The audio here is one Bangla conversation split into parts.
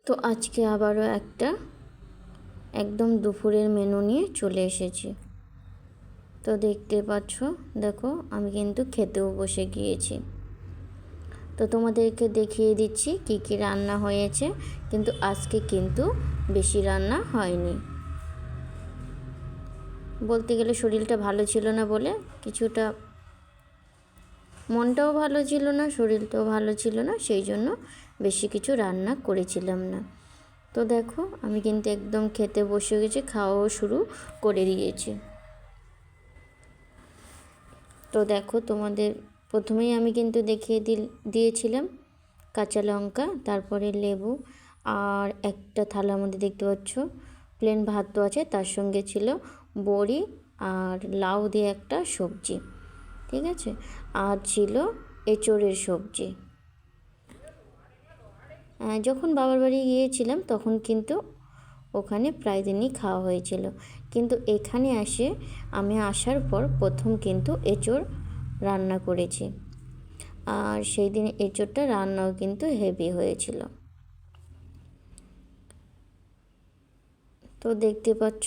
তো আজকে আবারও একটা একদম দুপুরের মেনু নিয়ে চলে এসেছি। তো দেখতে পাচ্ছ, দেখো আমি কিন্তু খেতেও বসে গিয়েছি। তো তোমাদেরকে দেখিয়ে দিচ্ছি কি কি রান্না হয়েছে, কিন্তু আজকে কিন্তু বেশি রান্না হয়নি। বলতে গেলে শরীরটা ভালো ছিল না বলে কিছুটা, মনটাও ভালো ছিল না, শরীরটাও ভালো ছিল না, সেই জন্য বেশি কিছু রান্না করেছিলাম না। তো দেখো আমি কিন্তু একদম খেতে বসে গেছি, খাওয়াও শুরু করে দিয়েছি। তো দেখো তোমাদের প্রথমেই আমি কিন্তু দেখিয়ে দিয়েছিলাম কাঁচা লঙ্কা, তারপরে লেবু, আর একটা থালার মধ্যে দেখতে পাচ্ছ প্লেন ভাতও আছে, তার সঙ্গে ছিল বড়ি আর লাউ দিয়ে একটা সবজি, ঠিক আছে, আর ছিল এঁচোড়ের সবজি। যখন বাবার বাড়ি গিয়েছিলাম তখন কিন্তু ওখানে প্রায় দিনই খাওয়া হয়েছিল, কিন্তু এখানে আমি আসার পর প্রথম কিন্তু এঁচোড় রান্না করেছি। আর সেই দিন এঁচোড়টা রান্নাও কিন্তু হেভি হয়েছিল। তো দেখতে পাচ্ছ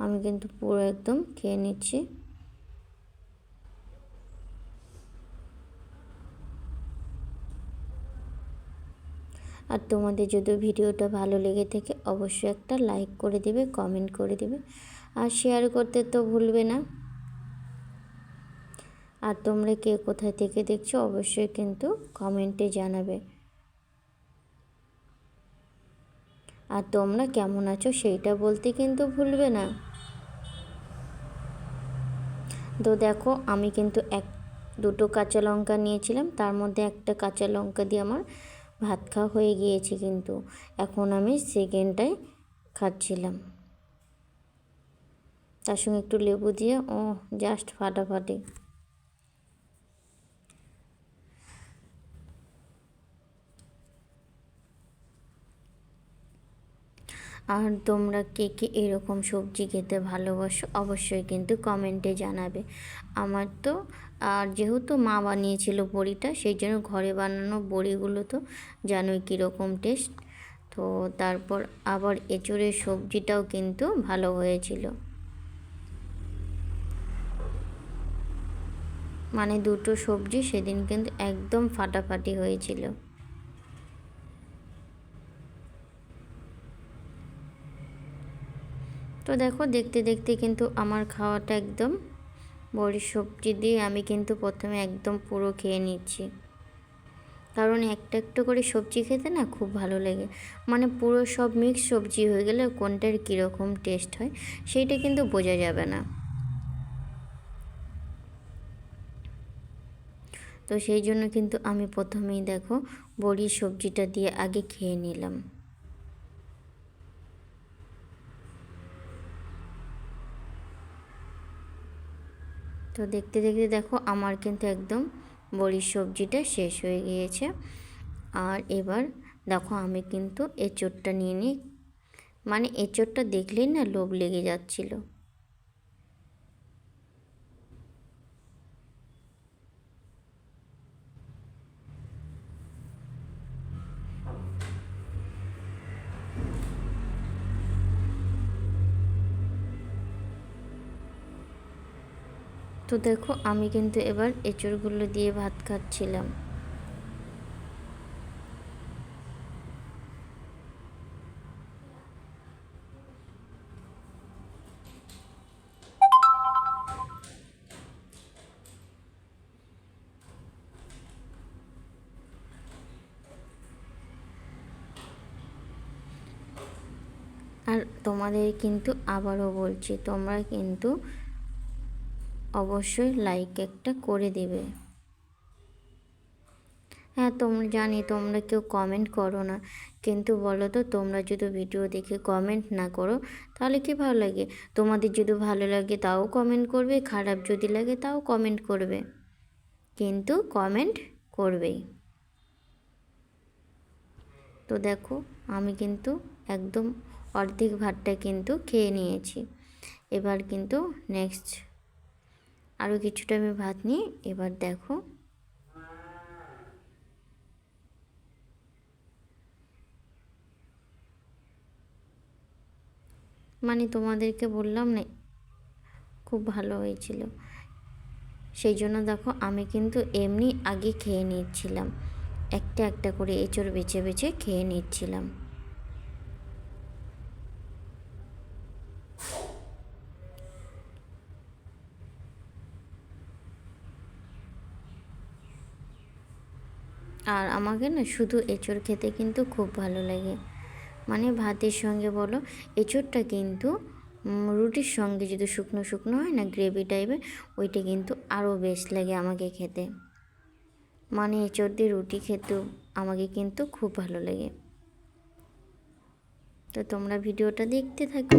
আমি কিন্তু পুরো একদম খেয়ে নিচ্ছি। আর তোমাদের যদি ভিডিওটা ভালো লেগে থাকে অবশ্যই একটা লাইক করে দিবে, কমেন্ট করে দিবে, আর শেয়ার করতে তো ভুলবে না। আর তোমরা কে কোথায় থেকে দেখছো অবশ্যই কিন্তু কমেন্টে জানাবে। আর তোমরা কেমন আছো সেইটা বলতে কিন্তু ভুলবে না। তো দেখো আমি কিন্তু দুটো কাঁচা লঙ্কা নিয়েছিলাম, তার মধ্যে একটা কাঁচা লঙ্কা দিয়ে আমার ভাত খাওয়া হয়ে গিয়েছে, কিন্তু এখন আমি সেকেন্ডটাই খাচ্ছিলাম, তার সঙ্গে একটু লেবু দিয়ে, ও জাস্ট ফাটাফাটি। আর তোমরা কে কে এরকম সবজি খেতে ভালোবাসো অবশ্যই কিন্তু কমেন্টে জানাবে। আমার তো, আর যেহেতু মা বানিয়েছিল বড়িটা, সেই জন্য ঘরে বানানো বড়িগুলো তো জানোই কীরকম টেস্ট। তো তারপর আবার এঁচোড়ের সবজিটাও কিন্তু ভালো হয়েছিল, মানে দুটো সবজি সেদিন কিন্তু একদম ফাটাফাটি হয়েছিল। তো দেখো দেখতে দেখতে কিন্তু আমার খাওয়াটা একদম, বড়ির সবজি দিয়ে আমি কিন্তু প্রথমে একদম পুরো খেয়ে নিচ্ছি, কারণ একটা একটা করে সবজি খেতে না খুব ভালো লাগে, মানে পুরো সব মিক্স সবজি হয়ে গেলে কোনটার কীরকম টেস্ট হয় সেইটা কিন্তু বোঝা যাবে না। তো সেই জন্য কিন্তু আমি প্রথমেই দেখো বড়ির সবজিটা দিয়ে আগে খেয়ে নিলাম। তো দেখতে দেখতে দেখো আমার কিন্তু একদম বড়ির সবজিটা শেষ হয়ে গিয়েছে। আর এবার দেখো আমি কিন্তু এঁচোড়টা নিয়ে নিই, মানে এঁচোড়টা দেখলেই না লোভ লেগে যাচ্ছিল। তো দেখো আমি কিন্তু এবার এঁচোড়গুলো দিয়ে ভাত খাচ্ছিলাম। আর তোমাদের কিন্তু আবারও বলছি, তোমরা কিন্তু অবশ্যই লাইক একটা করে দেবে। হ্যাঁ তোমরা জানি তোমরা কেউ কমেন্ট করো না, কিন্তু বলো তো তোমরা যদি ভিডিও দেখে কমেন্ট না করো তাহলে কি ভালো লাগে? তোমাদের যদি ভালো লাগে তাও কমেন্ট করবে, খারাপ যদি লাগে তাও কমেন্ট করবে, কিন্তু কমেন্ট করবেই। তো দেখো আমি কিন্তু একদম অর্ধেক ভাতটা কিন্তু খেয়ে নিয়েছি। এবার কিন্তু নেক্সট আরও কিছুটা আমি ভাত নিয়ে এবার দেখো মানে তোমাদেরকে বললাম না, খুব ভালো হয়েছিল। সেই জন্য দেখো আমি কিন্তু এমনি আগে খেয়ে নিচ্ছিলাম, একটা একটা করে এঁচড় বেছে বেছে খেয়ে নিচ্ছিলাম। আর আমাকে না শুধু এঁচড় খেতে কিন্তু খুব ভালো লাগে, মানে ভাতের সঙ্গে বলো, এঁচড়টা কিন্তু রুটির সঙ্গে যদি শুকনো শুকনো হয় না, গ্রেভি টাইপের, ওইটা কিন্তু আরও বেশ লাগে আমাকে খেতে। মানে এঁচড় দিয়ে রুটি খেতেও আমাকে কিন্তু খুব ভালো লাগে। তো তোমরা ভিডিওটা দেখতে থাকো।